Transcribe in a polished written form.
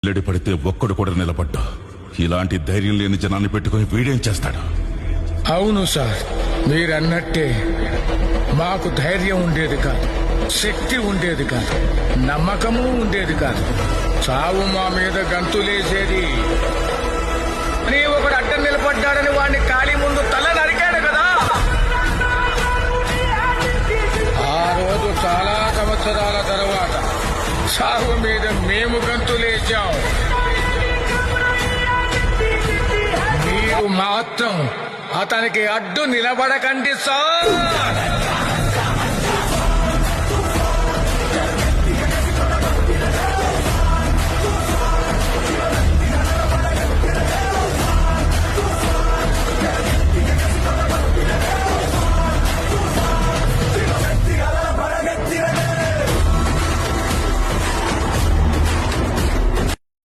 వెల్లడి పడితే ఒక్కడు కూడా నిలబడ్డా. ఇలాంటి ధైర్యం లేని జనాన్ని పెట్టుకుని వీడేం చేస్తాడు? అవును సార్, మీరన్నట్టే మాకు ధైర్యం ఉండేది కాదు, శక్తి ఉండేది కాదు, నమ్మకము ఉండేది కాదు. చావు మా మీద గంతులేసేది. నీ ఒకడు అడ్డం నిలబడ్డాడని వాడిని ఖాళీ ముందు తల నరికాడు కదా. ఆ రోజు చాలా సంవత్సరాల తర్వాత చావు మీద మేము గంతులేసాం. మీరు మాత్రం అతనికి అడ్డు నిలబడకండి సార్.